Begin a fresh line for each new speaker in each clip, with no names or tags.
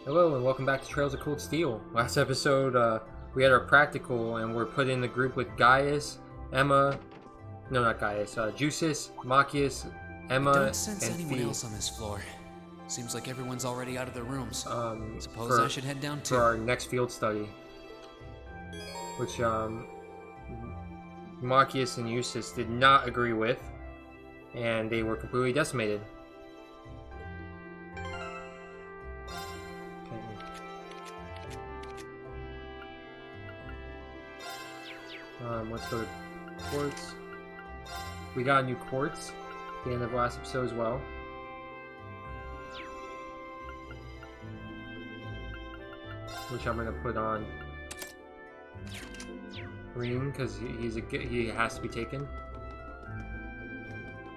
Hello and welcome back to Trails of Cold Steel. Last episode, we had our practical and we're put in the group with Gaius, Emma, no not Gaius, Jusis, Machias, Emma,
I don't sense
and
anyone
Fee.
else on this floor. Seems like everyone's already out of their rooms. Suppose
for,
I should head down too.
for our next field study, which Machias and Jusis did not agree with, and they were completely decimated. Let's go to quartz. We got a new quartz at the end of last episode as well. Which I'm gonna put on rean because he has to be taken.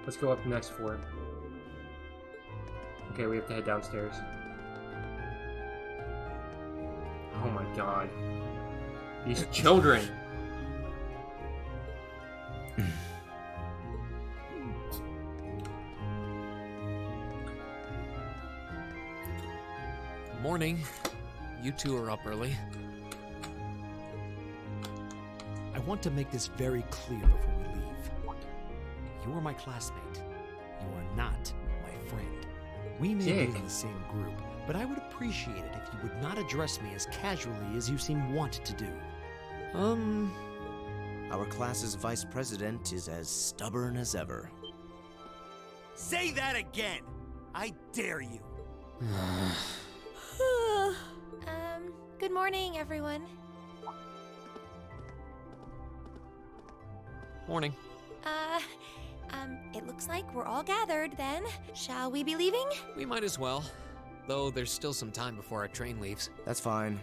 Let's go up the next floor. Okay, we have to head downstairs. Oh my god. These children!
Morning. You two are up early.
I want to make this very clear before we leave. You are my classmate. You are not my friend. We may be in the same group, but I would appreciate it if you would not address me as casually as you seem want to do.
Our class's vice president is as stubborn as ever.
Say that again! I dare you!
Good morning, everyone.
Morning.
It looks like we're all gathered then. Shall we be leaving?
We might as well. Though there's still some time before our train leaves.
That's fine.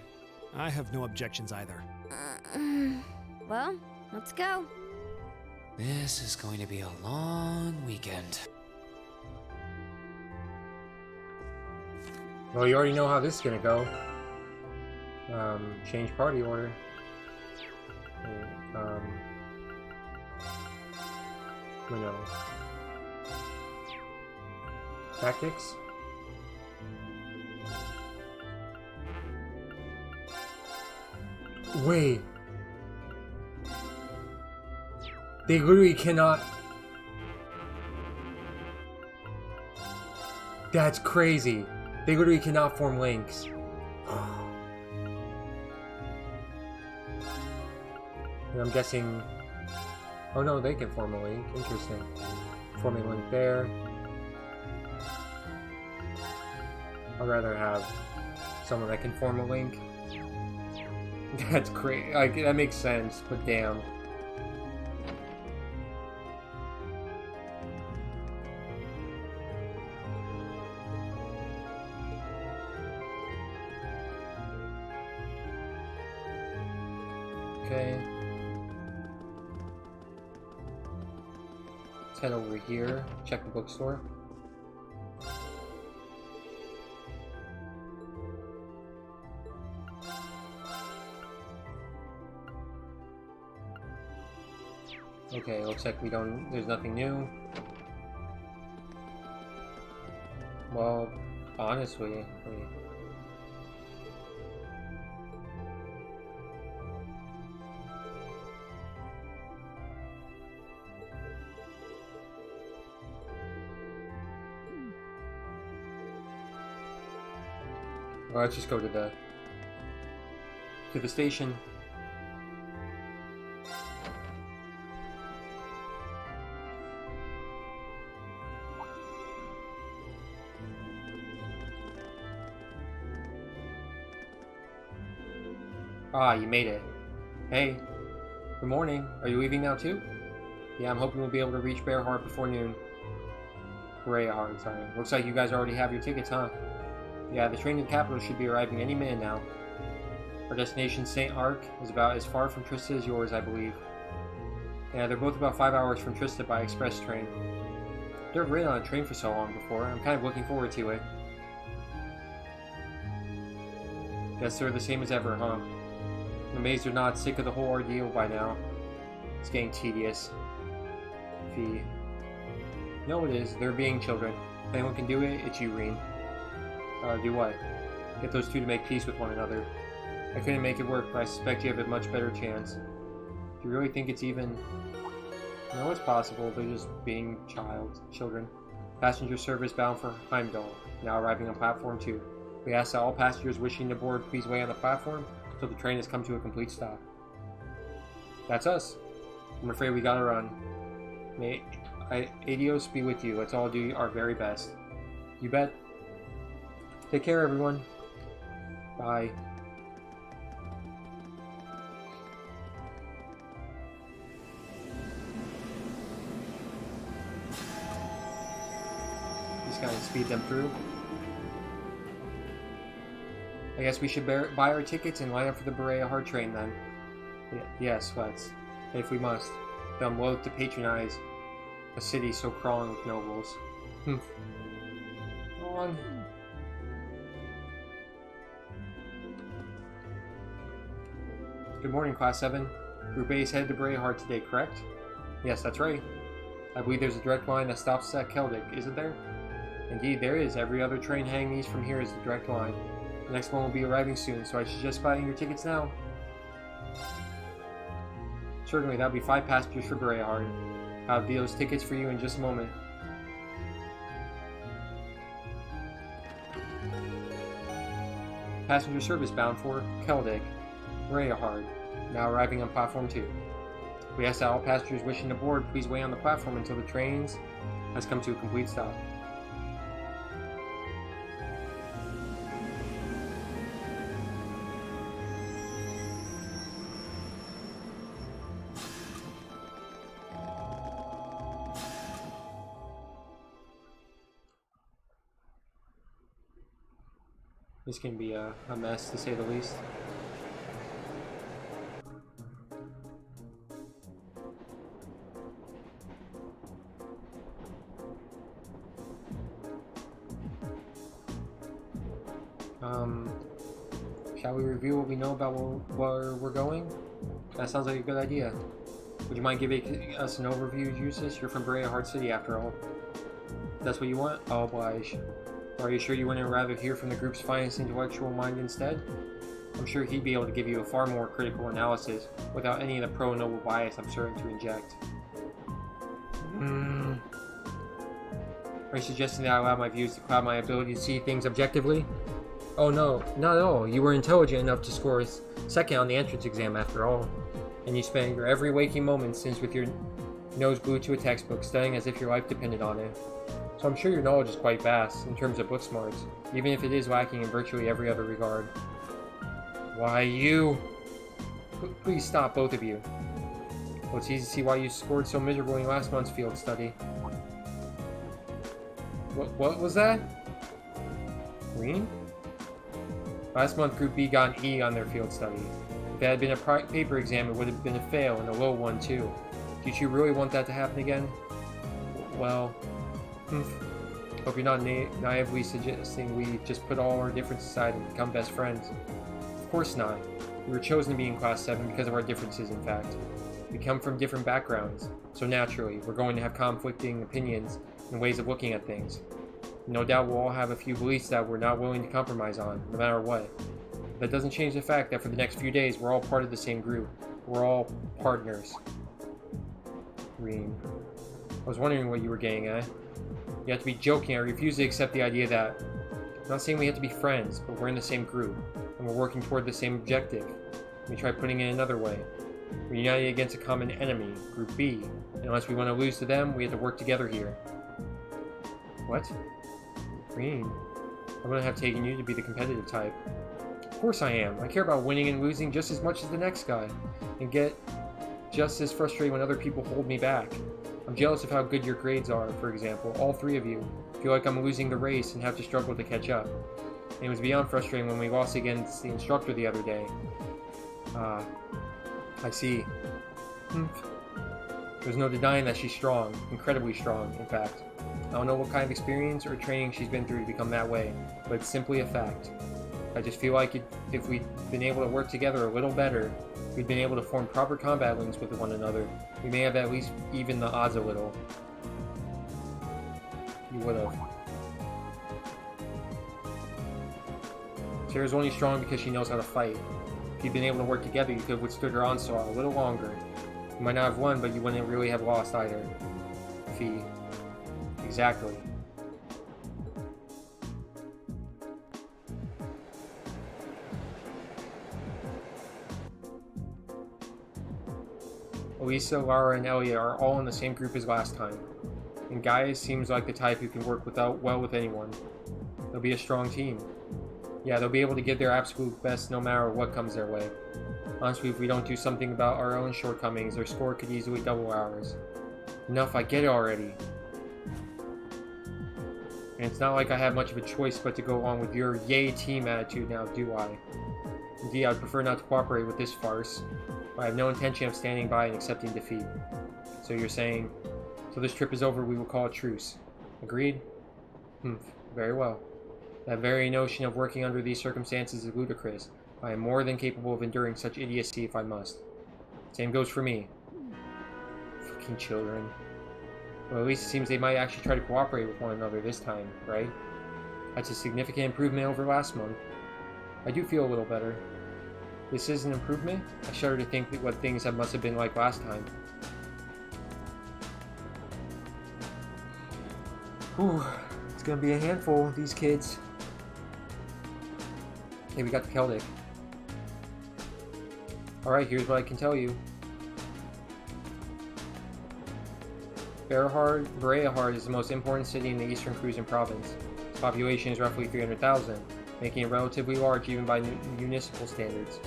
I have no objections either.
Well, let's go.
This is going to be a long weekend.
Well, you already know how this is gonna go. Change party order. We know. Tactics. Wait. They literally cannot. That's crazy. They literally cannot form links. And I'm guessing... Oh no, they can form a link. Interesting. Forming a link there. I'd rather have someone that can form a link. That's great. Like, that makes sense, but damn. Okay. Let's head over here, check the bookstore. Okay, looks like there's nothing new. Well, honestly, well, let's just go to the station. Ah, you made it. Hey, good morning. Are you leaving now too? Yeah, I'm hoping we'll be able to reach Bareahard before noon. Bareahard, sorry. Looks like you guys already have your tickets, huh? Yeah, the train to the capital should be arriving any minute now. Our destination, St. Arc, is about as far from Trista as yours, I believe. Yeah, they're both about 5 hours from Trista by express train. I've never ridden on a train for so long before. I'm kind of looking forward to it. Guess they're the same as ever, huh? I'm amazed they're not sick of the whole ordeal by now. It's getting tedious. Fee. No, it is. They're being children. If anyone can do it, it's you, Rean. Do what? Get those two to make peace with one another. I couldn't make it work, but I suspect you have a much better chance. Do you really think it's even... No, it's possible. They're just being children. Passenger service bound for Heimdall, now arriving on platform 2. We ask that all passengers wishing to board please wait on the platform until the train has come to a complete stop. That's us. I'm afraid we gotta run. May Adios be with you. Let's all do our very best. You bet. Take care, everyone. Bye. Just gotta speed them through. I guess we should buy our tickets and line up for the Bareahard train then. Yes, let's. If we must. Though I'm loath to patronize a city so crawling with nobles. Go on. Good morning, Class 7. Group A is headed to Bareahard today, correct? Yes, that's right. I believe there's a direct line that stops at Keldic, isn't there? Indeed, there is. Every other train heading east from here is the direct line. The next one will be arriving soon, so I suggest buying your tickets now. Certainly, that'll be 5 passengers for Bareahard. I'll have those tickets for you in just a moment. Passenger service bound for Keldic, Bareahard, now arriving on platform 2. We ask that all passengers wishing to board please wait on the platform until the train has come to a complete stop. This can be a mess, to say the least. Shall we review what we know about where we're going? That sounds like a good idea. Would you mind giving us an overview, Jusis? You're from Bareahard City, after all. That's what you want? I'll oblige. Are you sure you wouldn't rather hear from the group's finest intellectual mind instead? I'm sure he'd be able to give you a far more critical analysis, without any of the pro-noble bias I'm certain to inject. Are you suggesting that I allow my views to cloud my ability to see things objectively? Oh no, not at all. You were intelligent enough to score second on the entrance exam after all. And you spent your every waking moment since with your nose glued to a textbook, studying as if your life depended on it. So I'm sure your knowledge is quite vast, in terms of book smarts, even if it is lacking in virtually every other regard. Why you... Please stop, both of you. Well, it's easy to see why you scored so miserably in last month's field study. What was that? Rean? Last month, Group B got an E on their field study. If it had been a paper exam, it would have been a fail, and a low one too. Did you really want that to happen again? Well... Hope you're not naively suggesting we just put all our differences aside and become best friends. Of course not. We were chosen to be in Class 7 because of our differences, in fact. We come from different backgrounds, so naturally, we're going to have conflicting opinions and ways of looking at things. No doubt we'll all have a few beliefs that we're not willing to compromise on, no matter what. That doesn't change the fact that for the next few days, we're all part of the same group. We're all partners. Rean. I was wondering what you were getting at. You have to be joking. I refuse to accept the idea that... I'm not saying we have to be friends, but we're in the same group, and we're working toward the same objective. Let me try putting it another way. We're united against a common enemy, Group B, and unless we want to lose to them, we have to work together here. What? Rean, I wouldn't have taken you to be the competitive type. Of course I am. I care about winning and losing just as much as the next guy, and get just as frustrated when other people hold me back. I'm jealous of how good your grades are, for example. All 3 of you feel like I'm losing the race and have to struggle to catch up. And it was beyond frustrating when we lost against the instructor the other day. I see. There's no denying that she's strong. Incredibly strong, in fact. I don't know what kind of experience or training she's been through to become that way, but it's simply a fact. I just feel like if we'd been able to work together a little better, we'd been able to form proper combat links with one another. We may have at least evened the odds a little. You would have. Sarah's only strong because she knows how to fight. If you'd been able to work together, you could have withstood her onslaught a little longer. You might not have won, but you wouldn't really have lost either. Fee. Exactly. Elisa, Lara, and Elia are all in the same group as last time. And Gaius seems like the type who can work well with anyone. They'll be a strong team. Yeah, they'll be able to give their absolute best no matter what comes their way. Honestly, if we don't do something about our own shortcomings, their score could easily double ours. Enough, I get it already. And it's not like I have much of a choice but to go along with your yay team attitude now, do I? Indeed, I'd prefer not to cooperate with this farce. I have no intention of standing by and accepting defeat. So you're saying, till this trip is over, we will call a truce. Agreed? Very well. That very notion of working under these circumstances is ludicrous. I am more than capable of enduring such idiocy if I must. Same goes for me. Fucking children. Well, at least it seems they might actually try to cooperate with one another this time, right? That's a significant improvement over last month. I do feel a little better. This is an improvement? I shudder to think what things must have been like last time. Whew. It's gonna be a handful, these kids. Hey, we got the Celtic. Alright, here's what I can tell you. Bareahard is the most important city in the Eastern Cruisin province. Its population is roughly 300,000, making it relatively large even by municipal standards.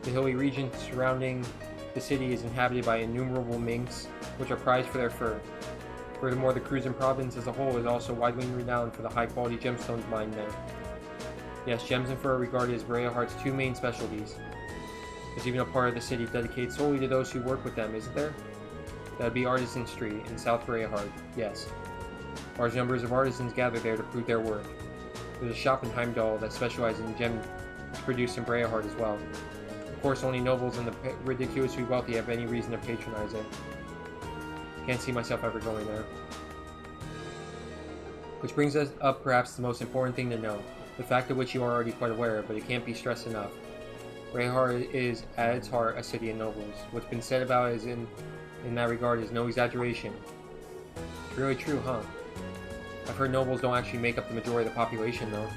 The hilly region surrounding the city is inhabited by innumerable minks, which are prized for their fur. Furthermore, the Cruisin province as a whole is also widely renowned for the high-quality gemstones mined there. Yes, gems and fur are regarded as Bareahard's two main specialties. There's even a part of the city dedicated solely to those who work with them, isn't there? That would be Artisan Street in South Bareahard, yes. Large numbers of artisans gather there to prove their work. There's a shop in Heimdall that specializes in gems produced in Bareahard as well. Of course, only nobles and the ridiculously wealthy have any reason to patronize it. Can't see myself ever going there. Which brings us up perhaps the most important thing to know, the fact of which you are already quite aware, but it can't be stressed enough. Bareahard is, at its heart, a city of nobles. What's been said about it in that regard is no exaggeration. It's really true, huh? I've heard nobles don't actually make up the majority of the population, though.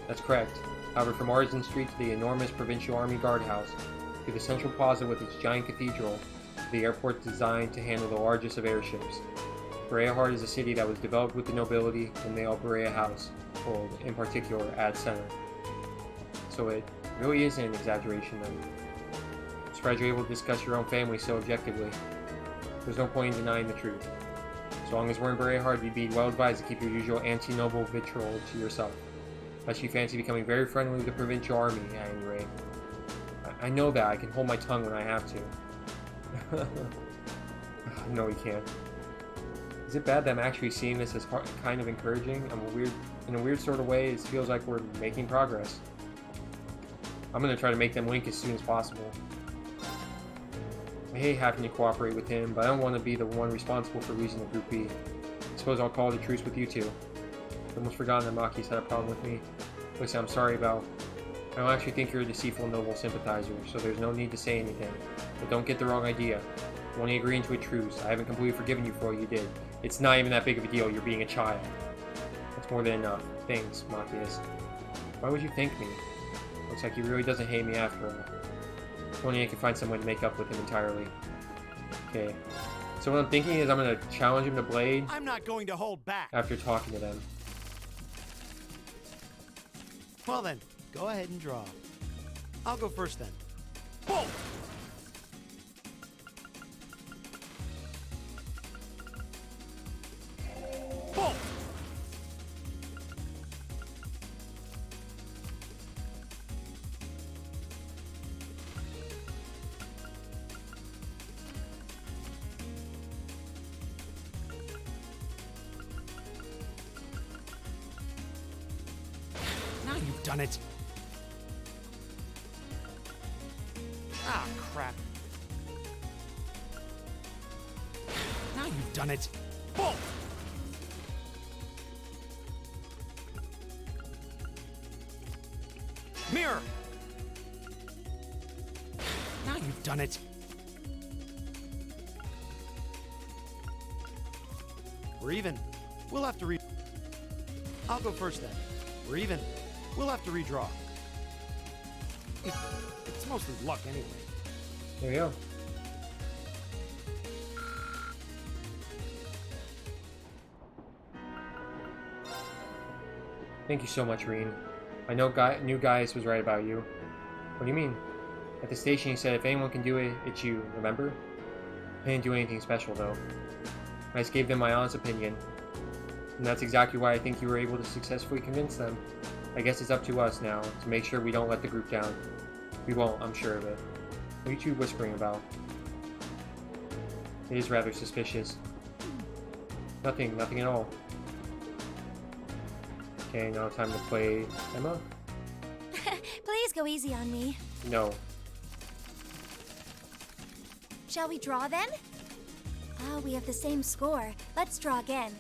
That's correct. However, from Artisan Street to the enormous Provincial Army Guardhouse, to the central plaza with its giant cathedral, to the airport designed to handle the largest of airships, Bareahard is a city that was developed with the nobility in the old Bareah House, called, in particular, at center. So it really isn't an exaggeration, then. I'm surprised you're able to discuss your own family so objectively. There's no point in denying the truth. So long as we're in Bareahard, you'd be well advised to keep your usual anti-noble vitriol to yourself. Unless you fancy becoming very friendly with the provincial army, at any rate. I know that. I can hold my tongue when I have to. No, you can't. Is it bad that I'm actually seeing this as kind of encouraging? In a weird sort of way, it feels like we're making progress. I'm gonna try to make them link as soon as possible. I hate having to cooperate with him, but I don't want to be the one responsible for losing the Group B. I suppose I'll call it a truce with you two. I've almost forgotten that Machias had a problem with me. Listen, I'm sorry about... I don't actually think you're a deceitful noble sympathizer, so there's no need to say anything. But don't get the wrong idea. I'm only agreeing to a truce. I haven't completely forgiven you for what you did. It's not even that big of a deal, you're being a child. That's more than enough. Thanks, Machias. Why would you thank me? Looks like he really doesn't hate me after all. If only I could find some way to make up with him entirely. Okay. So what I'm thinking is I'm going to challenge him to Blade.
I'm not going to hold back.
After talking to them.
Well then, go ahead and draw. I'll go first then. Whoa! Whoa!
Now you've done it.
Ah, crap.
Now you've done it.
Whoa! Mirror! Now you've done it. We're even. We'll have to I'll go first then. We're even. We'll have to redraw. It's mostly luck anyway.
There you go. Thank you so much, Rean. I know new guys was right about you. What do you mean? At the station, he said if anyone can do it, it's you, remember? I didn't do anything special, though. I just gave them my honest opinion. And that's exactly why I think you were able to successfully convince them. I guess it's up to us now, to make sure we don't let the group down. We won't, I'm sure of it. What are you two whispering about? It is rather suspicious. Nothing at all. Okay, now time to play Emma?
Please go easy on me.
No.
Shall we draw then? Oh, we have the same score. Let's draw again.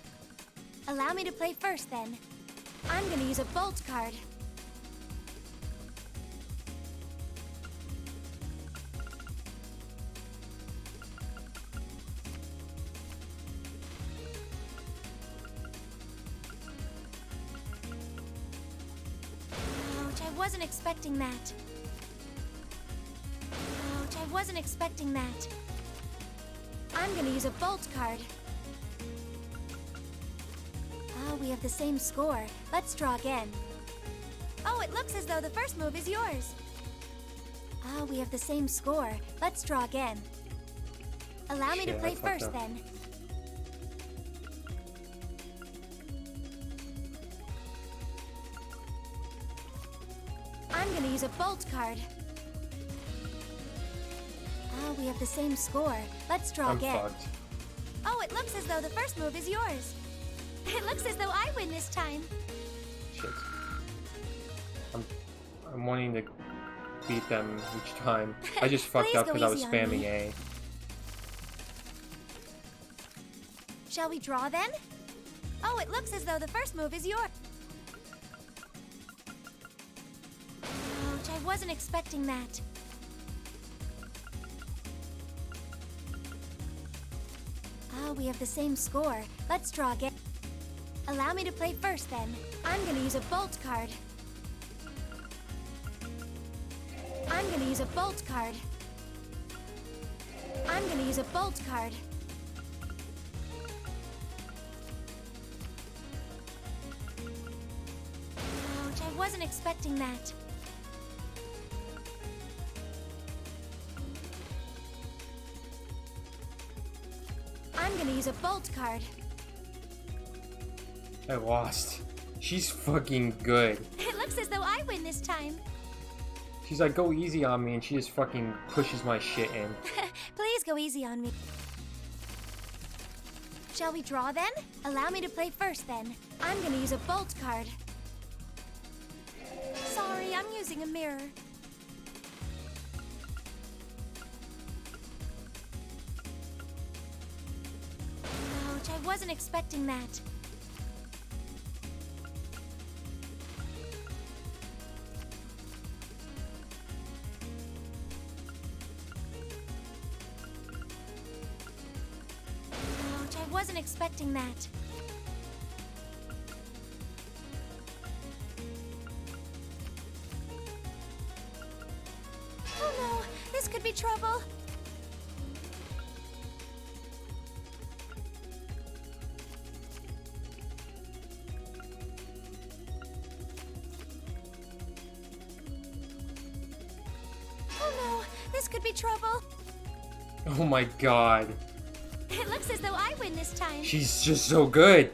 Allow me to play first then. I'm gonna use a bolt card. Ouch, I wasn't expecting that. Ouch, I wasn't expecting that. I'm gonna use a bolt card. Oh, we have the same score. Let's draw again. Oh, it looks as though the first move is yours. Oh, we have the same score. Let's draw again. Allow me to play first then. I'm gonna use a bolt card. Oh, we have the same score. Let's draw again.
Fucked.
Oh, it looks as though the first move is yours. It looks as though I win this time.
Shit. I'm wanting to beat them each time. I just fucked up because I was spamming A.
Shall we draw then? Oh, it looks as though the first move is yours. Ouch, I wasn't expecting that. Oh, we have the same score. Let's draw again. Allow me to play first then. I'm gonna use a bolt card. I'm gonna use a bolt card. I'm gonna use a bolt card. Ouch, I wasn't expecting that. I'm gonna use a bolt card.
I lost. She's fucking good.
It looks as though I win this time.
She's like, go easy on me, and she just fucking pushes my shit in.
Please go easy on me. Shall we draw then? Allow me to play first then. I'm gonna use a bolt card. Sorry, I'm using a mirror. Ouch, I wasn't expecting that. Ouch, I wasn't expecting that. Oh no, this could be trouble. Oh no, this could be trouble.
Oh my god.
It looks as though I win this time.
She's just so good.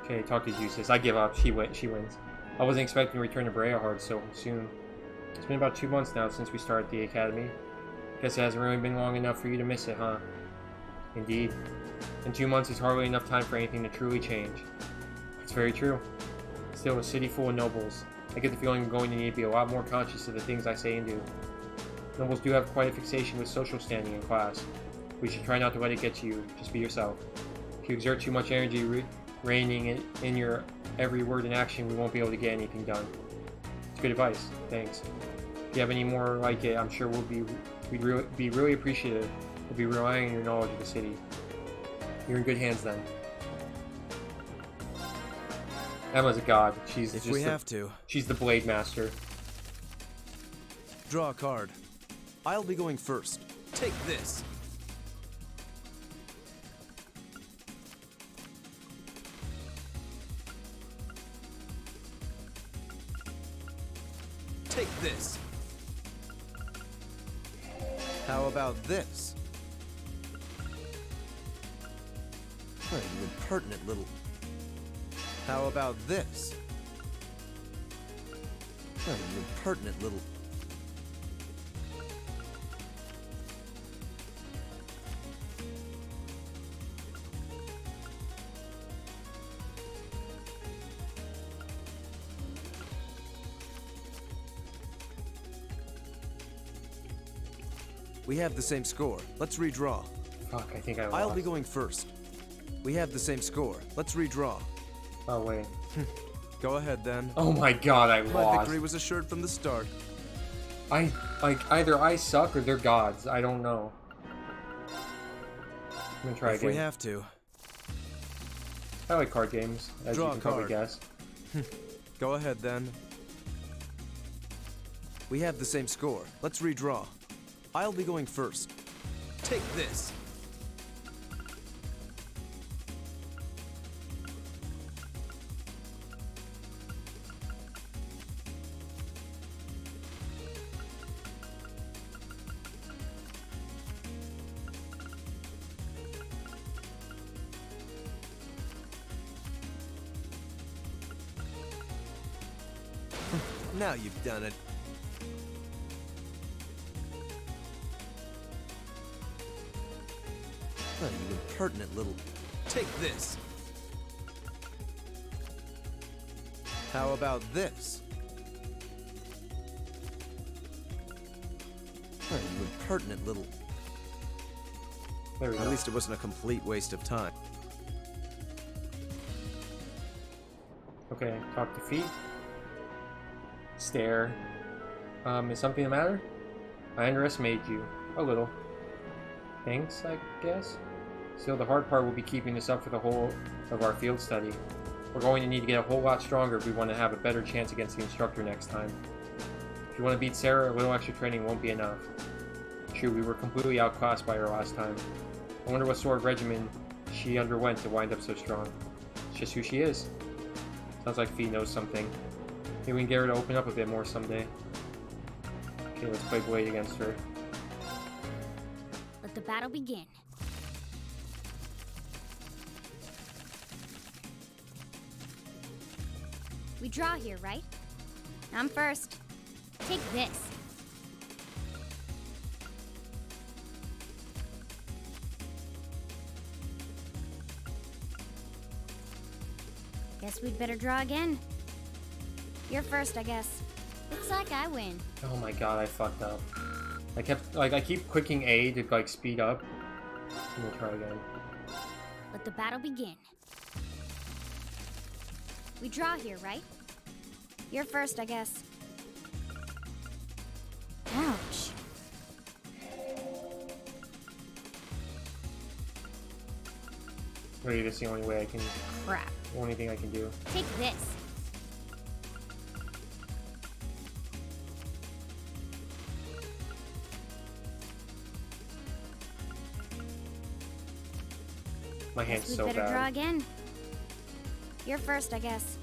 Okay, talk to Jusis. I give up. She wins. I wasn't expecting to return to Bareahard so soon. It's been about 2 months now since we started the academy. Guess it hasn't really been long enough for you to miss it, huh? Indeed. And 2 months is hardly enough time for anything to truly change. It's very true. Still, a city full of nobles. I get the feeling I'm going to need to be a lot more conscious of the things I say and do. Nobles do have quite a fixation with social standing in class. We should try not to let it get to you. Just be yourself. If you exert too much energy reining in your every word and action, we won't be able to get anything done. It's good advice. Thanks. If you have any more like it, I'm sure we'd be really appreciative. We'll be relying on your knowledge of the city. You're in good hands then. Emma's a god. She's
If
just
we have to.
She's the blade master.
Draw a card. I'll be going first. Take this. Take this. How about this? Oh, you impertinent little... How about this? Oh, you impertinent little... We have the same score. Let's redraw.
Fuck, I think I lost.
I'll be going first. We have the same score. Let's redraw.
Oh, wait.
Go ahead, then.
Oh my god, I
My
lost.
victory was assured from the start.
Either I suck or they're gods. I don't know. I'm gonna try
If
again.
we have to.
I like card games, as
Draw
you
a
can probably
card.
guess.
Go ahead, then. We have the same score. Let's redraw. I'll be going first. Take this. Now you've done it. Oh, you impertinent little... Take this! How about this? Oh, you impertinent little...
There we
At
go.
least it wasn't a complete waste of time.
Okay, talk to feet. Stare. Is something the matter? I underestimated you. A little. Thanks, I guess? Still, the hard part will be keeping this up for the whole of our field study. We're going to need to get a whole lot stronger if we want to have a better chance against the instructor next time. If you want to beat Sarah, a little extra training won't be enough. True, we were completely outclassed by her last time. I wonder what sort of regimen she underwent to wind up so strong. It's just who she is. Sounds like Fee knows something. Maybe we can get her to open up a bit more someday. Okay, let's play Blade against her.
Let the battle begin. We draw here, right? I'm first. Take this. Guess we'd better draw again. You're first, I guess. Looks like I win.
Oh my god, I fucked up. I keep clicking A to like speed up. Let me try again.
Let the battle begin. We draw here, right? You're first, I guess. Ouch.
Maybe that's the only way I can.
Crap.
Only thing I can do.
Take this.
My hand's
Guess we'd
so
better draw
bad.
again. You're first, I guess.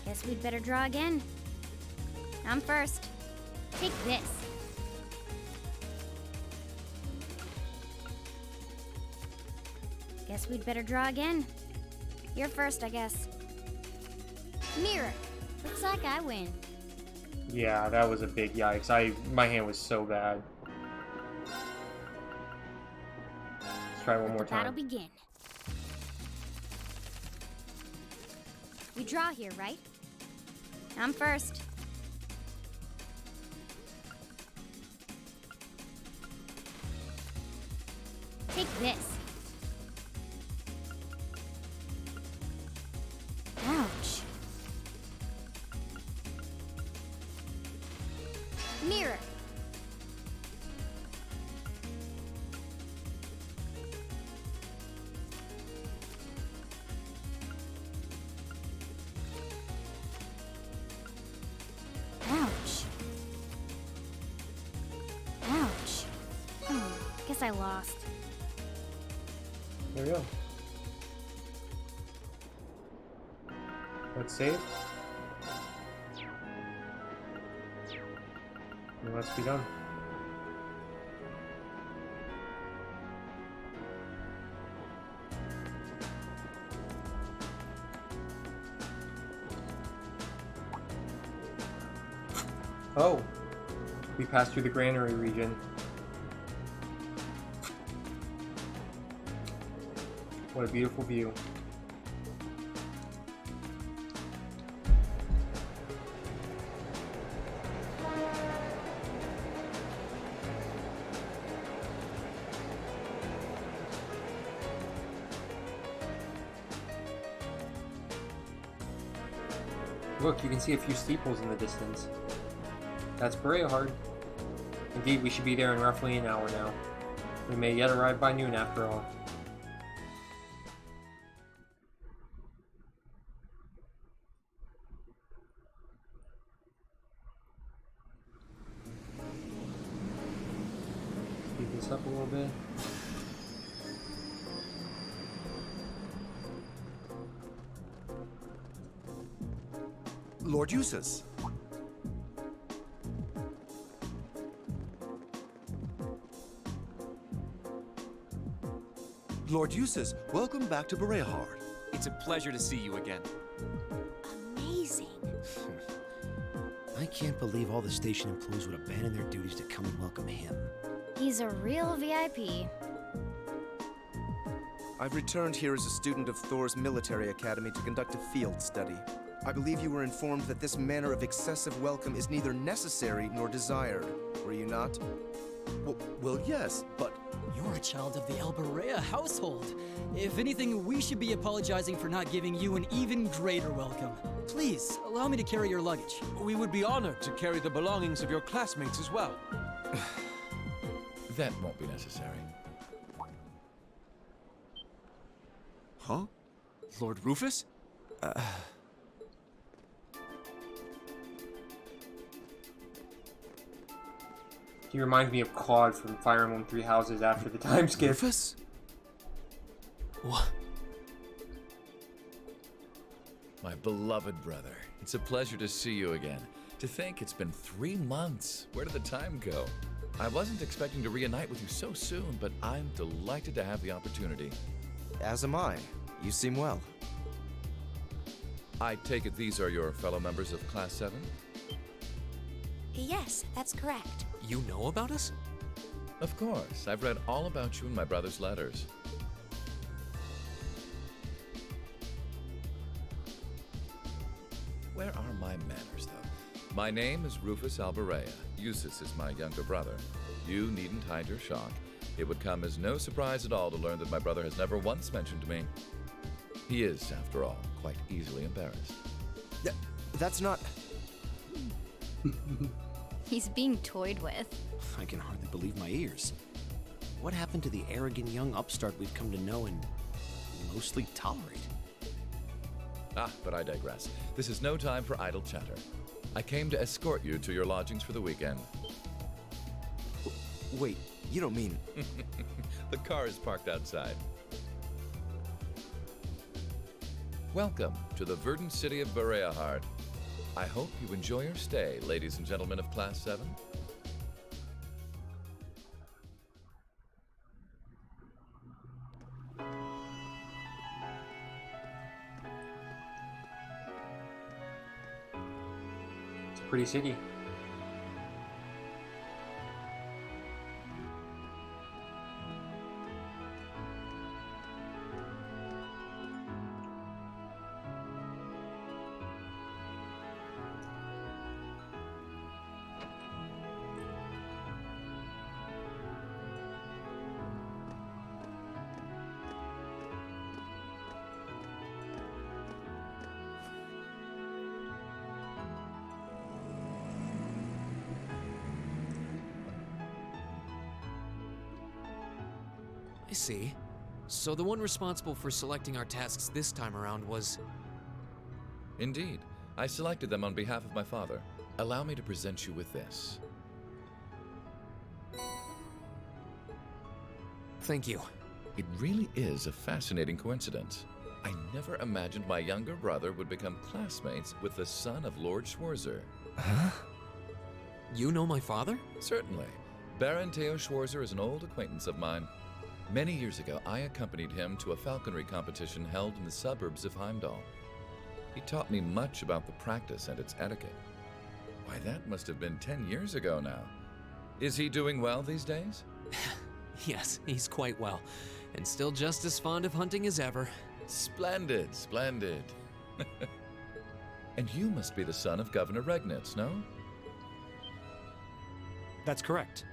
Guess we'd better draw again. I'm first. Take this. Guess we'd better draw again. You're first, I guess. Mirror. Looks like I win.
Yeah, that was a big yikes. My hand was so bad. Let's try one more
Battle
time.
begin. We draw here, right? I'm first. Take this. Guess I lost.
There we go. Let's save. And let's be done. Oh, we passed through the granary region. What a beautiful view. Look, you can see a few steeples in the distance. That's Bareahard. Indeed, we should be there in roughly an hour now. We may yet arrive by noon after all. Speed this up a little bit.
Lord Jusis. Lord Jusis, welcome back to Bareahard.
It's a pleasure to see you again.
Amazing.
I can't believe all the station employees would abandon their duties to come and welcome him.
He's a real VIP.
I've returned here as a student of Thor's military academy to conduct a field study. I believe you were informed that this manner of excessive welcome is neither necessary nor desired. Were you not? Well, yes, but...
You're a child of the Bareahard household. If anything, we should be apologizing for not giving you an even greater welcome. Please, allow me to carry your luggage.
We would be honored to carry the belongings of your classmates as well.
That won't be necessary.
Huh? Lord Rufus?
He reminds me of Claude from Fire Emblem Three Houses after the time skip.
Rufus? What?
My beloved brother, it's a pleasure to see you again. To think it's been 3 months. Where did the time go? I wasn't expecting to reunite with you so soon, but I'm delighted to have the opportunity.
As am I. You seem well.
I take it these are your fellow members of Class 7?
Yes, that's correct.
You know about us?
Of course. I've read all about you in my brother's letters. Where are my manners, though? My name is Rufus Bareahard. Jusis is my younger brother. You needn't hide your shock. It would come as no surprise at all to learn that my brother has never once mentioned me. He is, after all, quite easily embarrassed.
That's not...
He's being toyed with.
I can hardly believe my ears. What happened to the arrogant young upstart we've come to know and mostly tolerate?
But I digress. This is no time for idle chatter. I came to escort you to your lodgings for the weekend.
Wait, you don't mean...
The car is parked outside. Welcome to the verdant city of Bareahard. I hope you enjoy your stay, ladies and gentlemen of Class 7.
It's a pretty city.
I see. So the one responsible for selecting our tasks this time around was...
Indeed. I selected them on behalf of my father. Allow me to present you with this.
thank you.
It really is a fascinating coincidence. I never imagined my younger brother would become classmates with the son of Lord Schwarzer.
Huh? You know my father?
Certainly. Baron Theo Schwarzer is an old acquaintance of mine. Many years ago, I accompanied him to a falconry competition held in the suburbs of Heimdall. He taught me much about the practice and its etiquette. Why, that must have been 10 years ago now. Is he doing well these days?
Yes, he's quite well, and still just as fond of hunting as ever.
Splendid, splendid. And you must be the son of Governor Regnitz, no?
That's correct.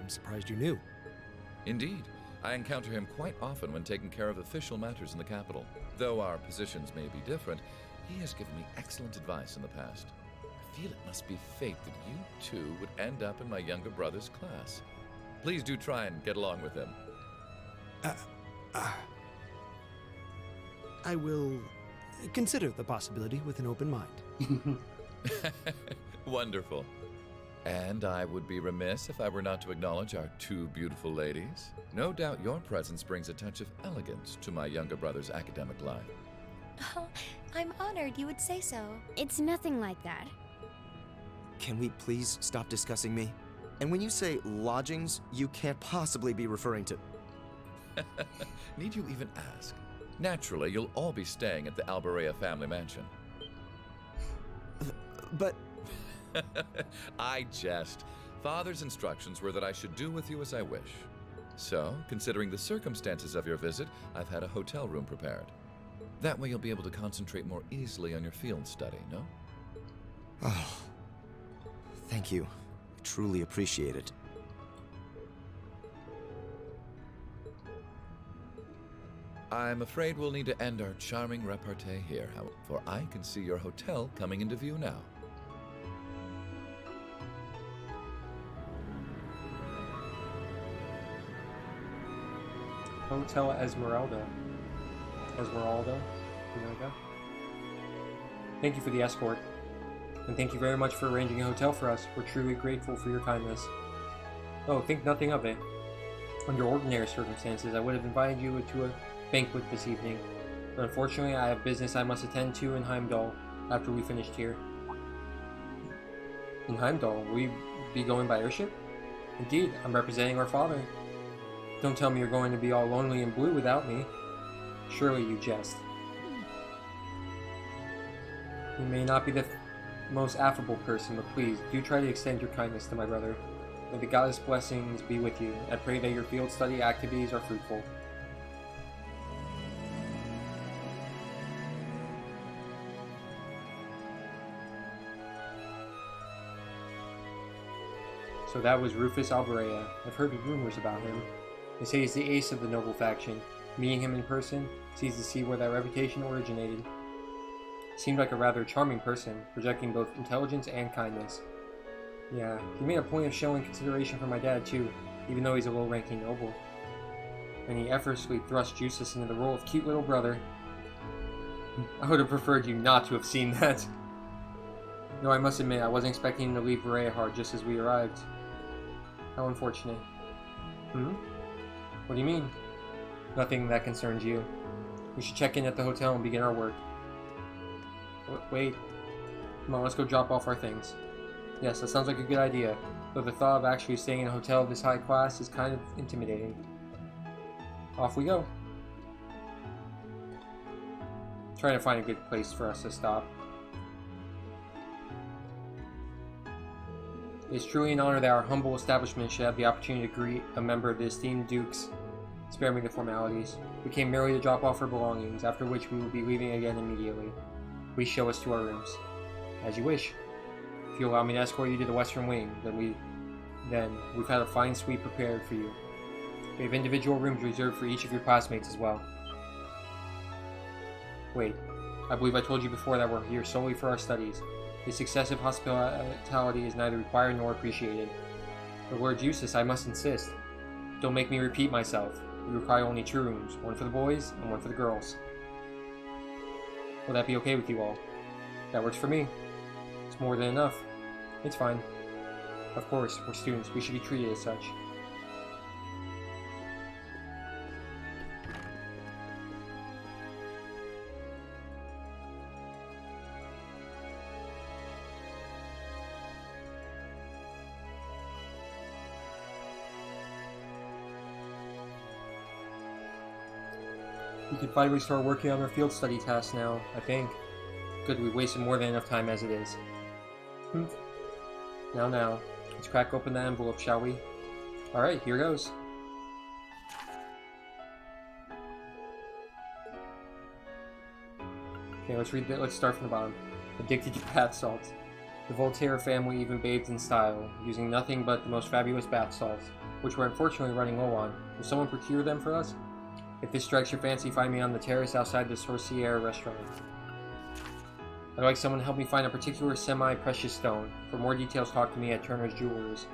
I'm surprised you knew.
Indeed. I encounter him quite often when taking care of official matters in the capital. Though our positions may be different, he has given me excellent advice in the past. I feel it must be fate that you two would end up in my younger brother's class. Please do try and get along with him.
I will consider the possibility with an open mind.
Wonderful. And I would be remiss if I were not to acknowledge our two beautiful ladies. No doubt your presence brings a touch of elegance to my younger brother's academic life.
Oh, I'm honored you would say so.
It's nothing like that.
Can we please stop discussing me? And when you say lodgings, you can't possibly be referring to...
Need you even ask? Naturally, you'll all be staying at the Bareahard family mansion.
But...
I jest. Father's instructions were that I should do with you as I wish. So, considering the circumstances of your visit, I've had a hotel room prepared. That way you'll be able to concentrate more easily on your field study, no?
Oh, thank you. I truly appreciate it.
I'm afraid we'll need to end our charming repartee here, however, for I can see your hotel coming into view now.
Hotel Esmeralda. Esmeralda? Thank you for the escort. And thank you very much for arranging a hotel for us. We're truly grateful for your kindness. Oh, think nothing of it. Under ordinary circumstances, I would have invited you to a banquet this evening. But unfortunately, I have business I must attend to in Heimdall after we finished here. In Heimdall? Will you be going by airship? Indeed, I'm representing our father. Don't tell me you're going to be all lonely and blue without me. Surely you jest. You may not be the most affable person, but please, do try to extend your kindness to my brother. May the goddess' blessings be with you. I pray that your field study activities are fruitful. So that was Rufus Bareahard. I've heard rumors about him. They say he's the ace of the noble faction. Meeting him in person seems to see where that reputation originated. He seemed like a rather charming person, projecting both intelligence and kindness. Yeah, he made a point of showing consideration for my dad too, even though he's a low-ranking noble. And he effortlessly thrust Jusis into the role of cute little brother. I would have preferred you not to have seen that. Though I must admit, I wasn't expecting him to leave Bareahard just as we arrived. How unfortunate. What do you mean? Nothing that concerns you. We should check in at the hotel and begin our work. Wait. Come on, let's go drop off our things. Yes, that sounds like a good idea, though the thought of actually staying in a hotel of this high class is kind of intimidating. Off we go. Trying to find a good place for us to stop. It is truly an honor that our humble establishment should have the opportunity to greet a member of the esteemed Dukes. Spare me the formalities. We came merely to drop off our belongings, after which we will be leaving again immediately. Please show us to our rooms. As you wish. If you allow me to escort you to the western wing, then we've had a fine suite prepared for you. We have individual rooms reserved for each of your classmates as well. Wait, I believe I told you before that we're here solely for our studies. This excessive hospitality is neither required nor appreciated. But Lord Jusis, I must insist. Don't make me repeat myself. We require only 2 rooms, one for the boys and one for the girls. Will that be okay with you all? That works for me. It's more than enough. It's fine. Of course, we're students. We should be treated as such. We can finally start working on our field study tasks now, I think. Good, we wasted more than enough time as it is. Now. Let's crack open the envelope, shall we? Alright, here goes. Okay, let's start from the bottom. Addicted to bath salts. The Voltaire family even bathed in style, using nothing but the most fabulous bath salts, which we're unfortunately running low on. Will someone procure them for us? If this strikes your fancy, find me on the terrace outside the Sorcière restaurant. I'd like someone to help me find a particular semi-precious stone. For more details, talk to me at Turner's Jewelers.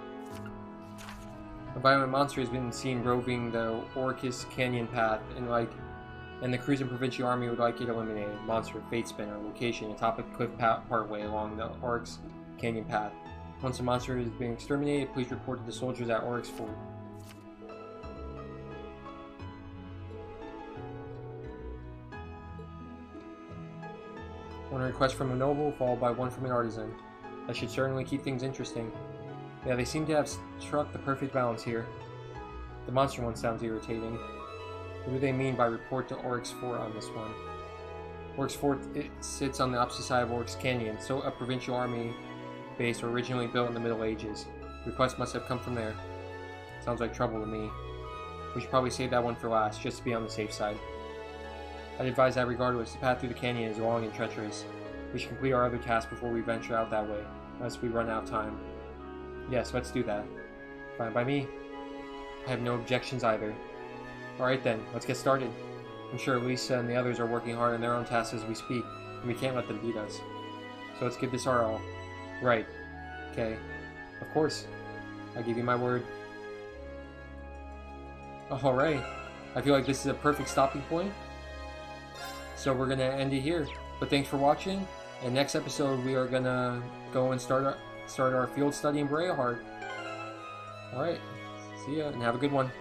A violent monster has been seen roving the Orcus Canyon path, and the Cruisin' Provincial Army would like it eliminated. Monster, Fate Spinner, location, atop a cliff partway along the Oryx Canyon path. Once the monster has been exterminated, please report to the soldiers at Oryx Fort. One request from a noble, followed by one from an artisan. That should certainly keep things interesting. Yeah, they seem to have struck the perfect balance here. The monster one sounds irritating. What do they mean by report to Oryx Fort on this one? Oryx Fort sits on the opposite side of Oryx Canyon, so a provincial army base originally built in the Middle Ages. The request must have come from there. Sounds like trouble to me. We should probably save that one for last, just to be on the safe side. I'd advise that regardless, the path through the canyon is long and treacherous. We should complete our other tasks before we venture out that way, unless we run out of time. Yes, let's do that. Fine by me. I have no objections either. Alright then, let's get started. I'm sure Lisa and the others are working hard on their own tasks as we speak, and we can't let them beat us. So let's give this our all. Right. Okay. Of course. I give you my word. Alright. I feel like this is a perfect stopping point. So we're gonna end it here. But thanks for watching, and next episode we are gonna go and start our field study in Bareahard. Alright. See ya, and have a good one.